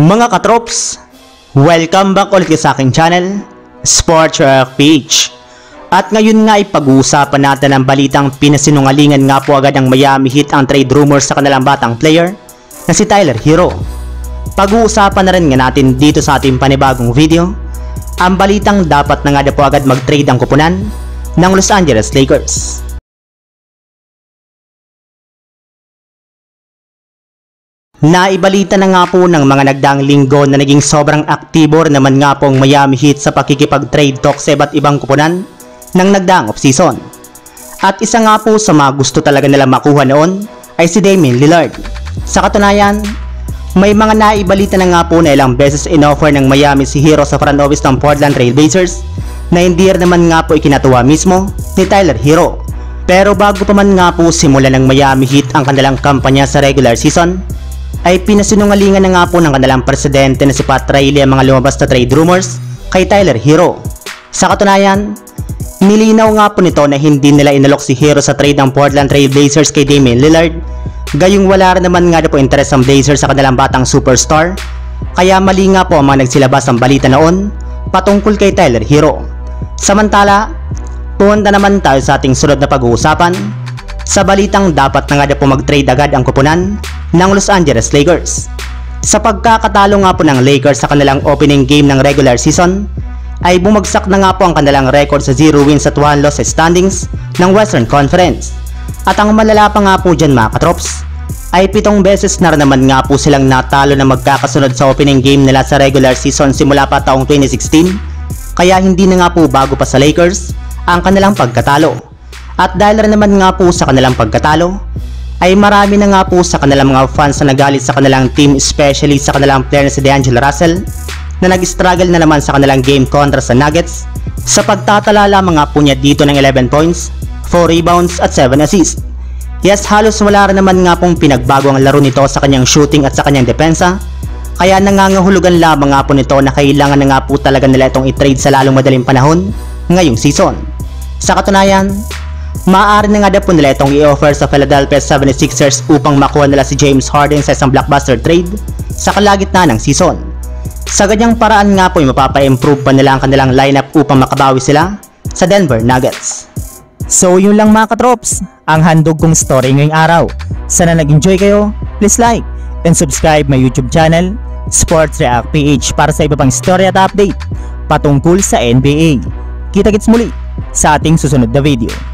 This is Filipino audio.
Mga katrops, welcome back ulit sa aking channel, Sports React Page. At ngayon nga ay pag-uusapan natin ang balitang pinasinungalingan nga po agad ng Miami Heat ang trade rumors sa kanilang batang player na si Tyler Herro. Pag-uusapan na rin nga natin dito sa ating panibagong video ang balitang dapat na nga po agad mag-trade ang kupunan ng Los Angeles Lakers. Naibalita na nga po ng mga nagdaang linggo na naging sobrang aktibo naman nga po ang Miami Heat sa pakikipag-trade talk sa iba't ibang kupunan ng nagdaang offseason. At isa nga po sa mga gusto talaga nila makuha noon ay si Damian Lillard. Sa katunayan, may mga naibalita na nga po na ilang beses inoffer ng Miami si Herro sa front office ng Portland Trail Blazers na hindi naman nga po ikinatuwa mismo ni Tyler Herro. Pero bago pa man nga po simulan ng Miami Heat ang kanilang kampanya sa regular season, ay pinasinungalingan na nga po ng kanilang presidente na si Pat Riley ang mga lumabas na trade rumors kay Tyler Herro. Sa katunayan, nilinaw nga po nito na hindi nila inalok si Herro sa trade ng Portland Trail Blazers kay Damian Lillard, gayong wala rin naman nga po interes ang Blazers sa kanilang batang superstar, kaya mali nga po ang mga nagsilabas ng balita noon patungkol kay Tyler Herro. Samantala, punta naman tayo sa ating sunod na pag-uusapan sa balitang dapat na nga po mag-trade agad ang kupunan ng Los Angeles Lakers. Sa pagkakatalo nga po ng Lakers sa kanilang opening game ng regular season, ay bumagsak na nga po ang kanilang record sa 0 wins at 1 loss sa standings ng Western Conference. At ang malala pa nga po dyan mga katrops, ay 7 beses na naman nga po silang natalo na magkakasunod sa opening game nila sa regular season simula pa taong 2016, kaya hindi na nga po bago pa sa Lakers ang kanilang pagkatalo. At dahil rin naman nga po sa kanilang pagkatalo, ay marami na nga po sa kanilang mga fans na nagalit sa kanilang team, especially sa kanilang player na si D'Angelo Russell na nag-struggle na naman sa kanilang game kontra sa Nuggets sa pagtatala lamang nga po niya dito ng 11 points, 4 rebounds at 7 assists. Yes, halos wala rin naman nga pong pinagbago ang laro nito sa kanyang shooting at sa kanyang depensa, kaya nangangahulugan lamang nga po nito na kailangan na nga po talaga nila itong i-trade sa lalong madaling panahon ngayong season. Sa katunayan, maaari na nga po nila itong i-offer sa Philadelphia 76ers upang makuha nila si James Harden sa isang blockbuster trade sa kalagitnaan ng season. Sa ganyang paraan nga po ay mapapa-improve pa nila ang kanilang lineup upang makabawi sila sa Denver Nuggets. So yun lang mga katrops, ang handog kong story ngayong araw. Sana nag-enjoy kayo, please like and subscribe my YouTube channel, Sports React PH, para sa iba pang story at update patungkol sa NBA. Kita-kits muli sa ating susunod na video.